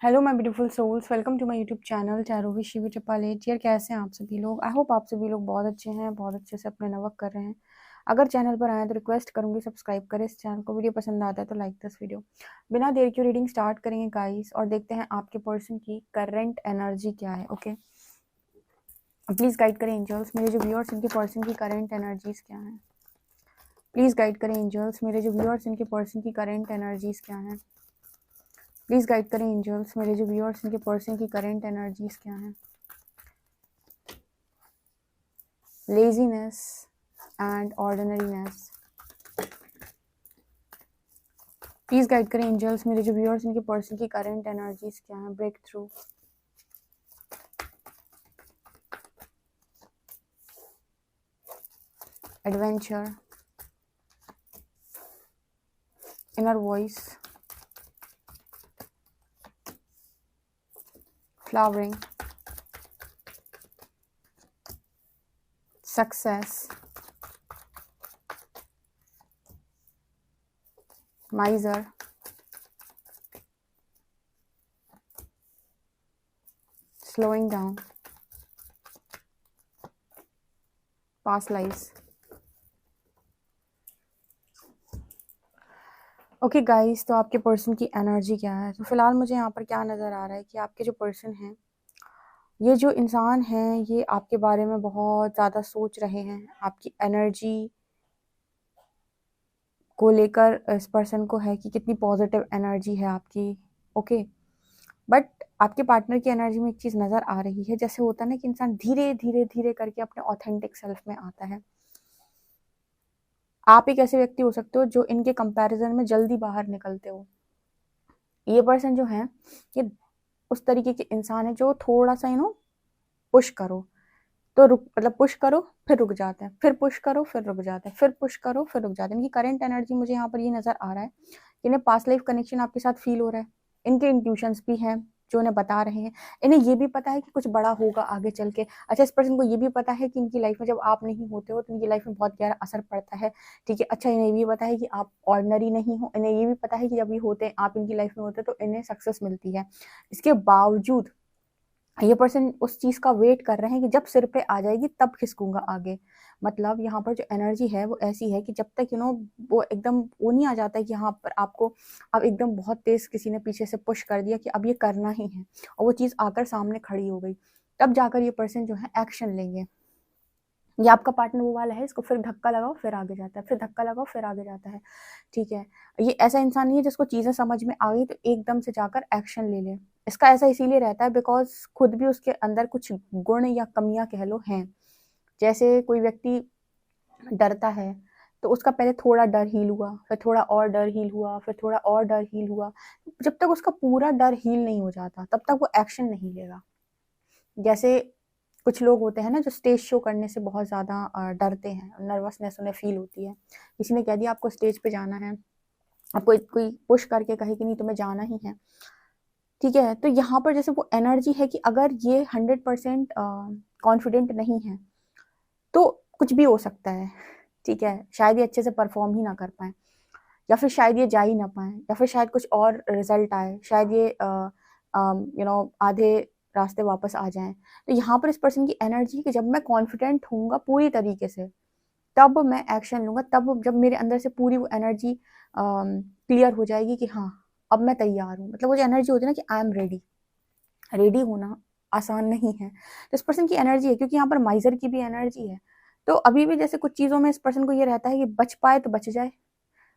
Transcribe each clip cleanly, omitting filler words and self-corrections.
Hello my beautiful souls, welcome to my YouTube channel tarot Shivi triple 8। यार कैसे हैं आप सभी लोग? आई होप आप सभी लोग बहुत अच्छे हैं, बहुत अच्छे से अपने वर्क कर रहे हैं। अगर चैनल पर आए तो रिक्वेस्ट करूंगी सब्सक्राइब करें इस चैनल को। वीडियो पसंद आता है तो लाइक दिस वीडियो। बिना देर की रीडिंग स्टार्ट करेंगे गाइस और देखते हैं आपके पर्सन की करंट एनर्जी क्या है। ओके, प्लीज गाइड करें एंजल्स, मेरे जो व्यूअर्स इनके पर्सन की करंट एनर्जीज क्या है। प्लीज गाइड करें एंजल्स, मेरे जो व्यूअर्स इनके पर्सन की करंट एनर्जीज क्या है। प्लीज गाइड करें एंजल्स, मेरे जो व्यूअर्स इनके पर्सन की करंट एनर्जीज क्या है। Laziness and ordinariness. Please guide करें एंजल्स, मेरे जो व्यूअर्स इनके पर्सन की करंट एनर्जीज क्या है। Breakthrough, adventure, inner voice, flowering, success, miser, slowing down, past lives. Okay guys, तो आपके पर्सन की एनर्जी क्या है? तो फिलहाल मुझे यहाँ पर क्या नज़र आ रहा है कि आपके जो पर्सन हैं, ये जो इंसान हैं, ये आपके बारे में बहुत ज़्यादा सोच रहे हैं। आपकी एनर्जी को लेकर इस पर्सन को है कि कितनी पॉजिटिव एनर्जी है आपकी। ओके, बट आपके पार्टनर की एनर्जी में एक चीज़ नज़र आ रही है, जैसे होता है ना कि इंसान धीरे धीरे धीरे करके अपने ऑथेंटिक सेल्फ में आता है। आप एक ऐसे व्यक्ति हो सकते हो जो इनके कंपैरिजन में जल्दी बाहर निकलते हो। ये पर्सन जो है, ये उस तरीके के इंसान है जो थोड़ा सा पुश करो तो रुक, मतलब पुश करो फिर रुक जाते हैं, फिर पुश करो फिर रुक जाते हैं, फिर पुश करो फिर रुक जाते हैं। इनकी करंट एनर्जी मुझे यहाँ पर ये नजर आ रहा है कि इन्हें पास्ट लाइफ कनेक्शन आपके साथ फील हो रहा है। इनके इंट्यूशंस भी हैं जो उन्हें बता रहे हैं। इन्हें ये भी पता है कि कुछ बड़ा होगा आगे चल के। अच्छा, इस पर्सन को ये भी पता है कि इनकी लाइफ में जब आप नहीं होते हो तो इनकी लाइफ में बहुत गहरा असर पड़ता है। ठीक है, अच्छा, इन्हें भी पता है कि आप ऑर्डिनरी नहीं हो। इन्हें ये भी पता है कि जब ये होते हैं, आप इनकी लाइफ में होते हैं तो इन्हें सक्सेस मिलती है। इसके बावजूद ये पर्सन उस चीज का वेट कर रहे हैं कि जब सिर पे आ जाएगी तब खिसकूंगा आगे। मतलब यहाँ पर जो एनर्जी है वो ऐसी है कि जब तक वो एकदम वो नहीं आ जाता है कि यहाँ पर आपको अब एकदम बहुत तेज किसी ने पीछे से पुश कर दिया कि अब ये करना ही है और वो चीज आकर सामने खड़ी हो गई, तब जाकर ये पर्सन जो है एक्शन लेंगे। ये आपका पार्टनर वो वाला है, इसको फिर धक्का लगाओ फिर आगे जाता है, फिर धक्का लगाओ फिर आगे जाता है। ठीक है, ये ऐसा इंसान नहीं है जिसको चीजें समझ में आ गई तो एकदम से जाकर एक्शन ले ले। इसका ऐसा इसीलिए रहता है बिकॉज खुद भी उसके अंदर कुछ गुण या कमियां कह लो हैं। जैसे कोई व्यक्ति डरता है तो उसका पहले थोड़ा डर हील हुआ, फिर थोड़ा और डर हील हुआ, फिर थोड़ा और डर हील हुआ। जब तक उसका पूरा डर हील नहीं हो जाता तब तक वो एक्शन नहीं लेगा। जैसे कुछ लोग होते हैं ना जो स्टेज शो करने से बहुत ज़्यादा डरते हैं, नर्वसनेस उन्हें फील होती है। किसी ने कह दिया आपको स्टेज पे जाना है, आपको कोई पुश करके कहे कि नहीं तुम्हें जाना ही है। ठीक है, तो यहाँ पर जैसे वो एनर्जी है कि अगर ये 100% कॉन्फिडेंट नहीं है तो कुछ भी हो सकता है। ठीक है, शायद ये अच्छे से परफॉर्म ही ना कर पाए, या फिर शायद ये जा ही ना पाए, या फिर शायद कुछ और रिजल्ट आए, शायद ये आधे रास्ते वापस आ जाएं। तो यहाँ पर इस पर्सन की एनर्जी कि जब मैं कॉन्फिडेंट होऊंगा पूरी तरीके से तब मैं एक्शन लूंगा, तब जब मेरे अंदर से पूरी वो एनर्जी क्लियर हो जाएगी कि हाँ अब मैं तैयार हूँ। मतलब वो जो एनर्जी होती है ना कि आई एम रेडी। रेडी होना आसान नहीं है। तो इस पर्सन की एनर्जी है, क्योंकि यहाँ पर माइजर की भी एनर्जी है। तो अभी भी जैसे कुछ चीजों में इस पर्सन को ये रहता है कि बच पाए तो बच जाए,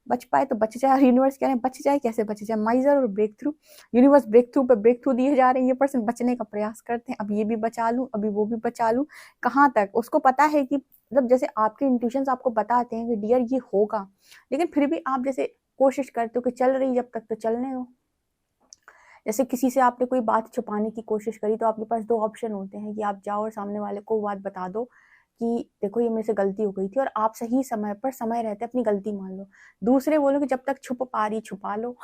बच पाए तो बच जाए। और यूनिवर्स कह रहे हैं बच जाए, कैसे बच जाए? माइजर और breakthrough, universe breakthrough पे ब्रेक थ्रू दिए जा रहे हैं। ये पर्सन बचने का प्रयास करते हैं, अब ये भी बचा लूं, अभी वो भी बचा लूं। कहाँ तक? उसको पता है कि मतलब जैसे आपके इंट्यूशंस आपको बताते हैं कि डियर ये होगा, लेकिन फिर भी आप जैसे कोशिश करते हो कि चल रही जब तक तो चलने दो। जैसे किसी से आपने कोई बात छुपाने की कोशिश करी तो आपके पास दो ऑप्शन होते हैं कि आप जाओ और सामने वाले को बात बता दो कि देखो ये मेरे से गलती हो गई थी, और आप सही समय पर समय रहते अपनी गलती मान लो। दूसरे बोलो कि जब तक छुप पा रही छुपा लो,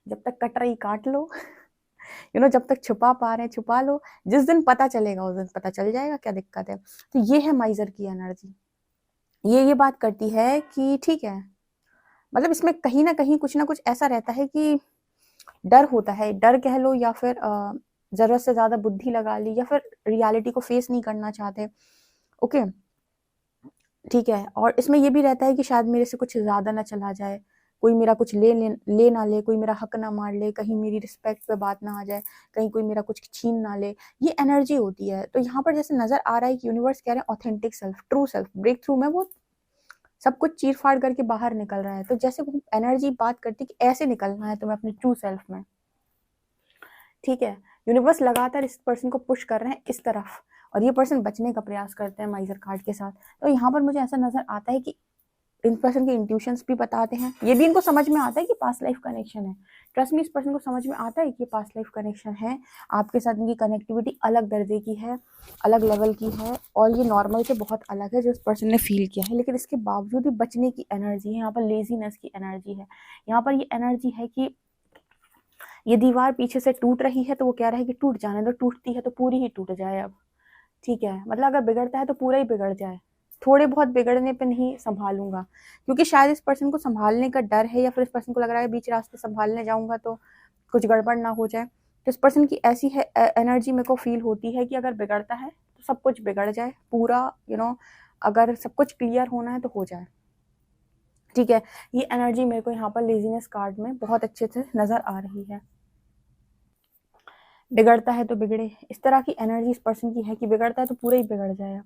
जब तक कट रही काट लो, जब तक छुपा पा रहे हैं छुपा लो। जिस दिन पता चलेगा उस दिन पता चल जाएगा, क्या दिक्कत है? तो ये है माइजर की एनर्जी। ये बात करती है कि ठीक है, मतलब इसमें कहीं ना कहीं कुछ ना कुछ ऐसा रहता है कि डर होता है, डर कह लो या फिर ज़रूरत से ज़्यादा बुद्धि लगा ली, या फिर रियलिटी को फेस नहीं करना चाहते। ओके, ठीक है। और इसमें ये भी रहता है कि शायद मेरे से कुछ ज़्यादा ना चला जाए, कोई मेरा कुछ ले ना ले, कोई मेरा हक ना मार ले, कहीं मेरी रिस्पेक्ट पे बात ना आ जाए, कहीं कोई मेरा कुछ छीन ना ले, ये एनर्जी होती है। तो यहाँ पर जैसे नज़र आ रहा है कि यूनिवर्स कह रहे हैं authentic self, true self, breakthrough में वो सब कुछ चीर फाड़ करके बाहर निकल रहा है। तो जैसे वो एनर्जी बात करती है कि ऐसे निकलना है तुम्हें अपने ट्रू सेल्फ में, ठीक है। यूनिवर्स लगातार इस पर्सन को पुश कर रहे हैं इस तरफ, और ये पर्सन बचने का प्रयास करते हैं माइजर कार्ड के साथ। तो यहाँ पर मुझे ऐसा नजर आता है कि इन पर्सन के इंट्यूशंस भी बताते हैं, ये भी इनको समझ में आता है कि पास्ट लाइफ कनेक्शन है। ट्रस्ट मी, इस पर्सन को समझ में आता है कि पास्ट लाइफ कनेक्शन है, आपके साथ इनकी कनेक्टिविटी अलग दर्जे की है, अलग लेवल की है, और ये नॉर्मल से बहुत अलग है जो इस पर्सन ने फील किया है। लेकिन इसके बावजूद भी बचने की एनर्जी है, यहाँ पर लेजीनेस की एनर्जी है। यहाँ पर ये एनर्जी है कि ये दीवार पीछे से टूट रही है तो वो कह रहा है कि टूट जाने दो, टूटती है तो पूरी ही टूट जाए अब, ठीक है। मतलब अगर बिगड़ता है तो पूरा ही बिगड़ जाए, थोड़े बहुत बिगड़ने पे नहीं संभालूंगा, क्योंकि शायद इस पर्सन को संभालने का डर है, या फिर इस पर्सन को लग रहा है बीच रास्ते संभालने जाऊंगा तो कुछ गड़बड़ ना हो जाए। तो इस पर्सन की ऐसी है एनर्जी मेरे को फील होती है कि अगर बिगड़ता है तो सब कुछ बिगड़ जाए पूरा, अगर सब कुछ क्लियर होना है तो हो जाए, ठीक है। ये एनर्जी मेरे को यहाँ पर लेजीनेस कार्ड में बहुत अच्छे से नजर आ रही है। बिगड़ता है तो बिगड़े, इस तरह की एनर्जी इस पर्सन की है कि बिगड़ता है तो पूरा ही बिगड़ जाए। अब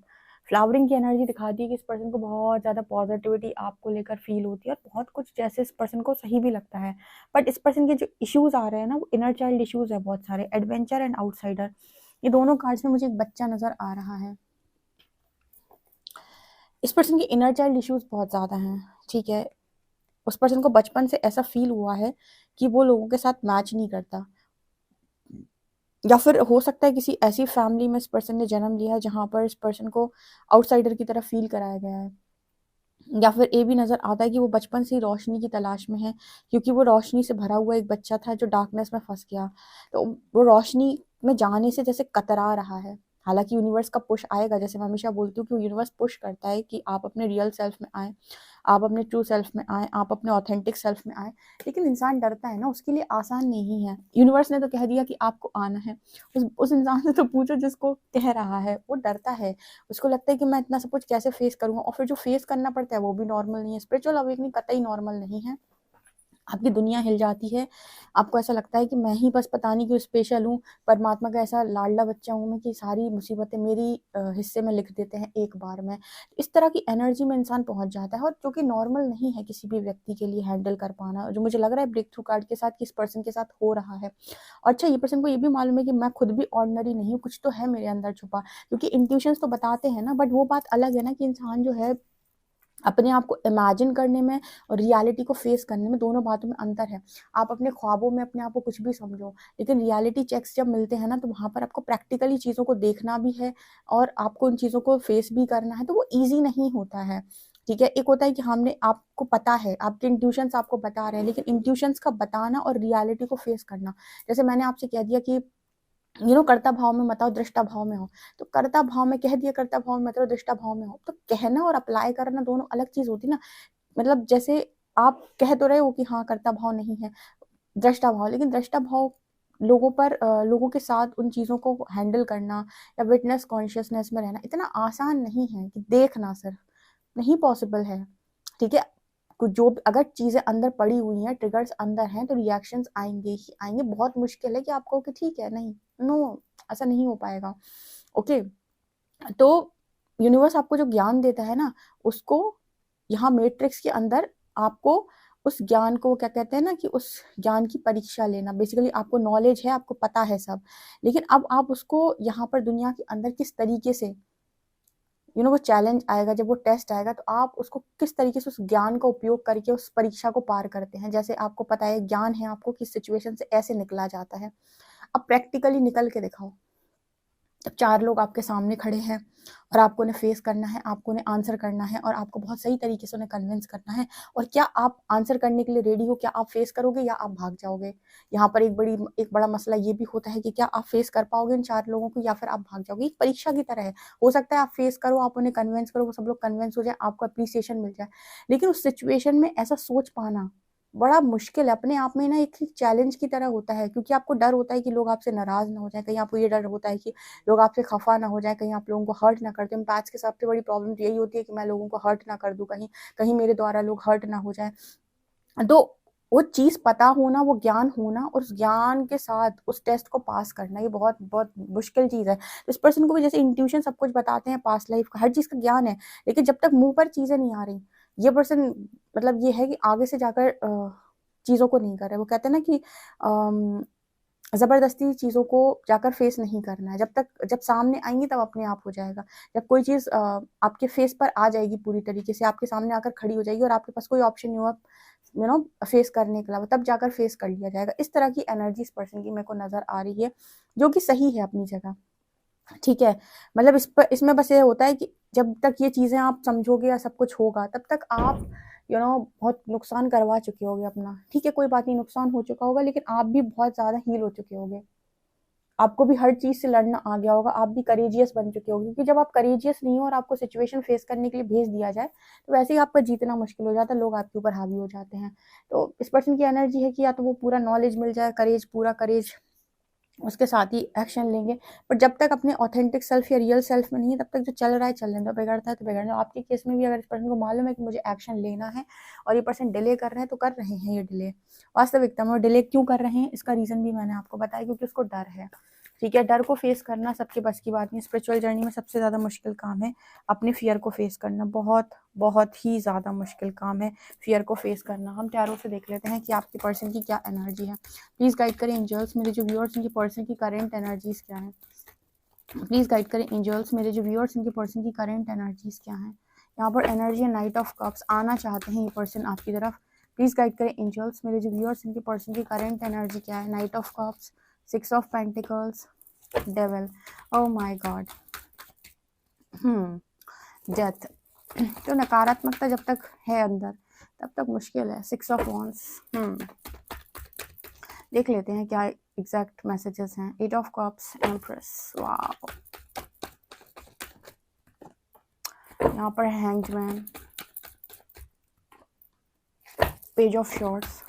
फ्लावरिंग की एनर्जी दिखाती है कि इस पर्सन को बहुत ज़्यादा पॉजिटिविटी आपको लेकर फील होती है, और बहुत कुछ जैसे इस पर्सन को सही भी लगता है। बट इस पर्सन के जो इश्यूज आ रहे हैं ना, वो इनर चाइल्ड इश्यूज है बहुत सारे, एडवेंचर एंड आउटसाइडर। ये दोनों कार्ड्स में मुझे एक बच्चा नजर आ रहा है। इस पर्सन के इनर चाइल्ड इश्यूज बहुत ज़्यादा हैं, ठीक है। उस पर्सन को बचपन से ऐसा फील हुआ है कि वो लोगों के साथ मैच नहीं करता, या फिर हो सकता है किसी ऐसी फैमिली में इस पर्सन ने जन्म लिया है जहां पर इस पर्सन को आउटसाइडर की तरह फील कराया गया है। या फिर ये भी नजर आता है कि वो बचपन से ही रोशनी की तलाश में है, क्योंकि वो रोशनी से भरा हुआ एक बच्चा था जो डार्कनेस में फंस गया। तो वो रोशनी में जाने से जैसे कतरा रहा है। हालांकि यूनिवर्स का पुश आएगा, जैसे मैं हमेशा बोलती हूँ कि यूनिवर्स पुश करता है कि आप अपने रियल सेल्फ में आए, आप अपने ट्रू सेल्फ में आए, आप अपने ऑथेंटिक सेल्फ में आए। लेकिन इंसान डरता है ना, उसके लिए आसान नहीं है। यूनिवर्स ने तो कह दिया कि आपको आना है, उस इंसान से तो पूछो जिसको कह रहा है, वो डरता है। उसको लगता है कि मैं इतना सब कुछ कैसे फेस करूंगा, और फिर जो फेस करना पड़ता है वो भी नॉर्मल नहीं है। स्पिरिचुअल अवेकनिंग कतई नॉर्मल नहीं है। आपकी दुनिया हिल जाती है, आपको ऐसा लगता है कि मैं ही बस पता नहीं क्यों स्पेशल हूँ, परमात्मा का ऐसा लाडला बच्चा हूँ मैं कि सारी मुसीबतें मेरी हिस्से में लिख देते हैं एक बार में। इस तरह की एनर्जी में इंसान पहुंच जाता है, और जो कि नॉर्मल नहीं है किसी भी व्यक्ति के लिए हैंडल कर पाना, जो मुझे लग रहा है ब्रेक थ्रू कार्ड के साथ कि इस पर्सन के साथ हो रहा है। और अच्छा, ये पर्सन को ये भी मालूम है कि मैं खुद भी ऑर्डिनरी नहीं हूँ, कुछ तो है मेरे अंदर छुपा, क्योंकि इंट्यूशंस तो बताते हैं ना। बट वो बात अलग है ना कि इंसान जो है अपने आप को इमेजिन करने में और रियलिटी को फेस करने में, दोनों बातों में अंतर है। आप अपने ख्वाबों में अपने आप को कुछ भी समझो, लेकिन रियलिटी चेक्स जब मिलते हैं ना, तो वहां पर आपको प्रैक्टिकली चीज़ों को देखना भी है, और आपको उन चीज़ों को फेस भी करना है, तो वो ईजी नहीं होता है, ठीक है। एक होता है कि हमने आपको पता है, आपके इंट्यूशंस आपको बता रहे हैं, लेकिन इंट्यूशंस का बताना और रियलिटी को फेस करना, जैसे मैंने आपसे कह दिया कि कर्ता भाव में मत आओ, दृष्टा भाव में हो। तो कर्ता भाव में कह दिया, कर्ता भाव में मत रहो, दृष्टा भाव में हो। तो कहना और अप्लाई करना दोनों अलग चीज होती ना। मतलब जैसे आप कह तो रहे हो कि हाँ कर्ता भाव नहीं है, दृष्टा भाव, लेकिन दृष्टा भाव लोगों पर लोगों के साथ उन चीजों को हैंडल करना, या विटनेस कॉन्शियसनेस में रहना इतना आसान नहीं है कि देखना सिर्फ नहीं पॉसिबल है, ठीक है। जो अगर चीजें अंदर पड़ी हुई हैं, ट्रिगर्स अंदर हैं, तो रिएक्शंस आएंगे ही आएंगे। बहुत मुश्किल है कि आप कहो कि ठीक है, नहीं, नो, ऐसा नहीं हो पाएगा। ओके, तो यूनिवर्स आपको जो ज्ञान देता है ना, उसको यहाँ मैट्रिक्स के अंदर आपको उस ज्ञान को क्या कहते हैं ना, कि उस ज्ञान की परीक्षा लेना। बेसिकली आपको नॉलेज है, आपको पता है सब, लेकिन अब आप उसको यहाँ पर दुनिया के अंदर किस तरीके से, वो चैलेंज आएगा, जब वो टेस्ट आएगा, तो आप उसको किस तरीके से उस ज्ञान का उपयोग करके उस परीक्षा को पार करते हैं। जैसे आपको पता है, ज्ञान है आपको किस सिचुएशन से ऐसे निकला जाता है, अब प्रैक्टिकली निकल के दिखाओ। जब 4 लोग आपके सामने खड़े हैं और आपको उन्हें फेस करना है, आपको उन्हें आंसर करना है, और आपको बहुत सही तरीके से उन्हें कन्विंस करना है, और क्या आप आंसर करने के लिए रेडी हो? क्या आप फेस करोगे या आप भाग जाओगे? यहाँ पर एक बड़ा मसला ये भी होता है कि क्या आप फेस कर पाओगे इन 4 लोगों को, या फिर आप भाग जाओगे? एक परीक्षा की तरह है। हो सकता है आप फेस करो, आप उन्हें कन्विंस करो, वो सब लोग कन्विंस हो जाए, आपको अप्रिसिएशन मिल जाए, लेकिन उस सिचुएशन में ऐसा सोच पाना बड़ा मुश्किल है, अपने आप में ना एक चैलेंज की तरह होता है, क्योंकि आपको डर होता है कि लोग आपसे नाराज़ ना हो जाएँ, कहीं आपको ये डर होता है कि लोग आपसे खफ़ा ना हो जाएँ, कहीं आप लोगों को हर्ट ना कर दें। एम्पैथ्स की सबसे बड़ी प्रॉब्लम तो यही होती है कि मैं लोगों को हर्ट ना कर दूँ, कहीं मेरे द्वारा लोग हर्ट ना हो जाएँ। तो वो चीज़ पता होना, वो ज्ञान होना, उस ज्ञान के साथ उस टेस्ट को पास करना, ये बहुत बहुत मुश्किल चीज़ है। तो इस पर्सन को भी जैसे इंट्यूशन सब कुछ बताते हैं, पास्ट लाइफ का हर चीज़ का ज्ञान है, लेकिन जब तक मुंह पर चीज़ें नहीं आ रही, ये पर्सन मतलब ये है कि आगे से जाकर चीज़ों को नहीं कर रहे। वो कहते हैं ना कि ज़बरदस्ती चीज़ों को जाकर फेस नहीं करना है, जब सामने आएँगी तब अपने आप हो जाएगा। जब कोई चीज़ आपके फेस पर आ जाएगी पूरी तरीके से, आपके सामने आकर खड़ी हो जाएगी और आपके पास कोई ऑप्शन नहीं होगा फेस करने के अलावा, तब जाकर फेस कर लिया जाएगा। इस तरह की एनर्जी इस पर्सन की मेरे को नज़र आ रही है, जो कि सही है अपनी जगह। ठीक है, मतलब इसमें बस ये होता है कि जब तक ये चीज़ें आप समझोगे या सब कुछ होगा, तब तक आप बहुत नुकसान करवा चुके होगे अपना। ठीक है, कोई बात नहीं, नुकसान हो चुका होगा, लेकिन आप भी बहुत ज़्यादा हील हो चुके होगे। आपको भी हर चीज़ से लड़ना आ गया होगा, आप भी करेजियस बन चुके होगे, क्योंकि जब आप करेजियस नहीं हो और आपको सिचुएशन फेस करने के लिए भेज दिया जाए, तो वैसे ही आपका जीतना मुश्किल हो जाता है, लोग आपके ऊपर हावी हो जाते हैं। तो इस पर्सन की एनर्जी है कि या तो वो पूरा नॉलेज मिल जाए, करेज, पूरा करेज, उसके साथ ही एक्शन लेंगे। पर जब तक अपने ऑथेंटिक सेल्फ या रियल सेल्फ में नहीं है, तब तक जो चल रहा है चलने दो, बिगड़ता है तो बिगड़ने दो। आपके केस में भी अगर इस पर्सन को मालूम है कि मुझे एक्शन लेना है और ये पर्सन डिले कर रहे हैं, तो कर रहे हैं ये डिले वास्तविकता में। और डिले क्यों कर रहे हैं, इसका रीज़न भी मैंने आपको बताया, क्योंकि उसको डर है। ठीक है, डर को फेस करना सबके बस की बात नहीं। स्पिरिचुअल जर्नी में सबसे ज़्यादा मुश्किल काम है अपने फियर को फेस करना, बहुत बहुत ही ज़्यादा मुश्किल काम है फियर को फेस करना। हम टैरो से देख लेते हैं कि आपके पर्सन की क्या एनर्जी है। प्लीज़ गाइड करें एंजल्स, मेरे जो व्यूअर्स इनके पर्सन की करेंट एनर्जीज क्या है। प्लीज़ गाइड करें एंजल्स, मेरे जो व्यूअर्स इनके पर्सन की करेंट एनर्जीज क्या है। यहाँ पर एनर्जी है नाइट ऑफ कप्स, आना चाहते हैं ये पर्सन आपकी तरफ। प्लीज़ गाइड करें एंजल्स, मेरे जो व्यूअर्स इनके पर्सन की करेंट एनर्जी क्या है। Night of cups, 6 of pentacles, devil, oh my God, death. तो नकारात्मकता जब तक है अंदर, तब तक मुश्किल है। 6 ऑफ वॉन्ड्स, देख लेते हैं क्या एग्जैक्ट मैसेजेस हैं। 8 ऑफ कप्स, एम्प्रेस, वाओ, यहाँ पर हैंग्ड, पेज ऑफ शॉर्ट्स।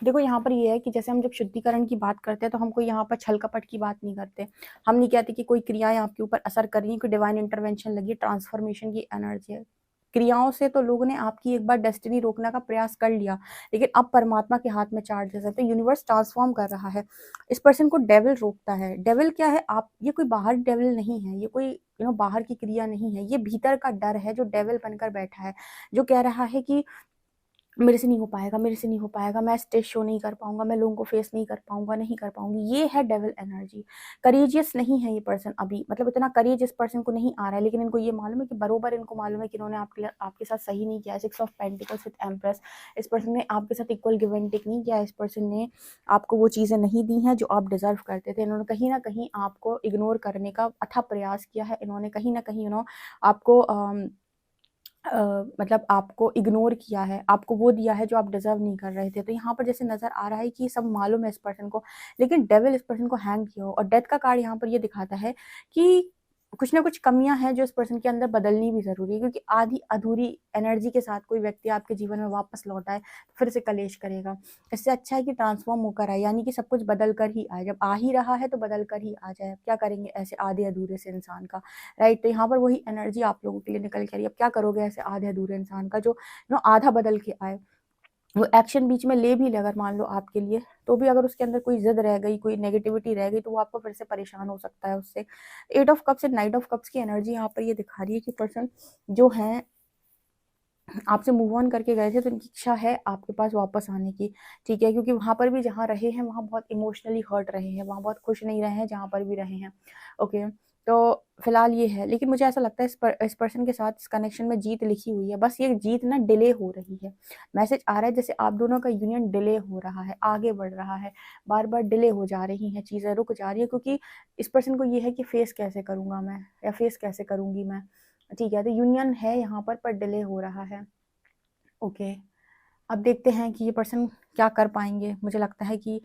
देखो यहाँ पर ये है कि जैसे हम जब शुद्धिकरण की बात करते हैं, तो हम कोई यहाँ पर छल कपट की बात नहीं करते। हम नहीं कहते कि कोई क्रियाएं आपके ऊपर असर कर रही हैं, कोई डिवाइन इंटरवेंशन लगी, ट्रांसफॉर्मेशन की एनर्जी है। क्रियाओं से तो लोगों ने आपकी एक बार डेस्टिनी रोकने का प्रयास कर लिया, लेकिन अब परमात्मा के हाथ में चार्ज दे सकते हैं। यूनिवर्स ट्रांसफॉर्म कर रहा है। इस पर्सन को डेविल रोकता है। डेविल क्या है, आप, ये कोई बाहर डेविल नहीं है, ये कोई बाहर की क्रिया नहीं है, ये भीतर का डर है जो डेविल बनकर बैठा है, जो कह रहा है कि मेरे से नहीं हो पाएगा, मेरे से नहीं हो पाएगा, मैं स्टेज शो नहीं कर पाऊंगा, मैं लोगों को फेस नहीं कर पाऊंगा, नहीं कर पाऊंगी। ये है डेविल एनर्जी। करेजियस नहीं है ये पर्सन अभी, मतलब इतना करेज इस पर्सन को नहीं आ रहा है, लेकिन इनको ये मालूम है कि बरोबर इनको मालूम है कि इन्होंने आपके साथ सही नहीं किया। 6 ऑफ पेंटिकल्स विद एम्प्रेस, इस पर्सन ने आपके साथ इक्वल गिव एंड टेक नहीं किया। इस पर्सन ने आपको वो चीज़ें नहीं दी हैं जो आप डिजर्व करते थे। इन्होंने कहीं ना कहीं आपको इग्नोर करने का अथक प्रयास किया है। इन्होंने कहीं ना कहीं आपको मतलब आपको इग्नोर किया है, आपको वो दिया है जो आप डिजर्व नहीं कर रहे थे। तो यहाँ पर जैसे नज़र आ रहा है कि सब मालूम है इस पर्सन को, लेकिन डेविल इस पर्सन को हैंग किया हो। और डेथ का कार्ड यहाँ पर ये दिखाता है कि कुछ ना कुछ कमियां हैं जो इस पर्सन के अंदर बदलनी भी ज़रूरी है, क्योंकि आधी अधूरी एनर्जी के साथ कोई व्यक्ति आपके जीवन में वापस लौटा है तो फिर से कलेश करेगा। इससे अच्छा है कि ट्रांसफॉर्म होकर आए, यानी कि सब कुछ बदल कर ही आए। जब आ ही रहा है तो बदल कर ही आ जाए। क्या करेंगे ऐसे आधे अधूरे से इंसान का, राइट। तो यहाँ पर वही एनर्जी आप लोगों के लिए निकल के आ रही है। अब क्या करोगे ऐसे आधे अधूरे इंसान का जो आधा बदल के आए। वो एक्शन बीच में ले भी ले अगर मान लो आपके लिए, तो भी अगर उसके अंदर कोई जिद रह गई, कोई नेगेटिविटी रह गई, तो वो आपको फिर से परेशान हो सकता है उससे। 8 of cups and 9 of cups की एनर्जी यहाँ पर ये दिखा रही है कि पर्सन जो है आपसे मूव ऑन करके गए थे, तो उनकी इच्छा है आपके पास वापस आने की। ठीक है, क्योंकि वहाँ पर भी जहाँ रहे हैं वहाँ बहुत इमोशनली हर्ट रहे हैं, वहाँ बहुत खुश नहीं रहे हैं जहाँ पर भी रहे हैं। ओके, तो फिलहाल ये है, लेकिन मुझे ऐसा लगता है इस पर्सन के साथ इस कनेक्शन में जीत लिखी हुई है। बस ये जीत ना डिले हो रही है। मैसेज आ रहा है जैसे आप दोनों का यूनियन डिले हो रहा है, आगे बढ़ रहा है, बार बार डिले हो जा रही हैं, चीज़ें रुक जा रही है, क्योंकि इस पर्सन को ये है कि फेस कैसे करूँगा मैं, या फेस कैसे करूँगी मैं। ठीक है, तो यूनियन है यहाँ पर डिले हो रहा है। ओके, अब देखते हैं कि ये पर्सन क्या कर पाएंगे। मुझे लगता है कि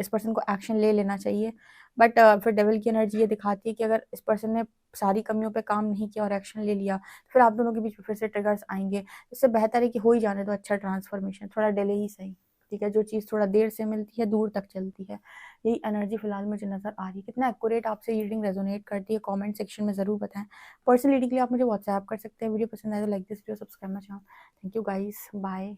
इस पर्सन को एक्शन ले लेना चाहिए। बट फिर डेविल की एनर्जी ये दिखाती है कि अगर इस पर्सन ने सारी कमियों पे काम नहीं किया और एक्शन ले लिया, फिर आप दोनों के बीच में फिर से ट्रिगर्स आएंगे। इससे बेहतर है कि हो ही जाने दो अच्छा ट्रांसफॉर्मेशन, थोड़ा डिले ही सही, ठीक है। जो चीज़ थोड़ा देर से मिलती है दूर तक चलती है, यही एनर्जी फिलहाल मुझे नजर आ रही है। कितना एक्यूरेट आपसे रीडिंग रेजोनेट करती है कमेंट सेक्शन में ज़रूर बताएं। पर्सनल रीडिंग के लिए आप मुझे व्हाट्सएप कर सकते हैं। वीडियो पसंद आए तो like this video, subscribe my channel. Thank you guys, bye.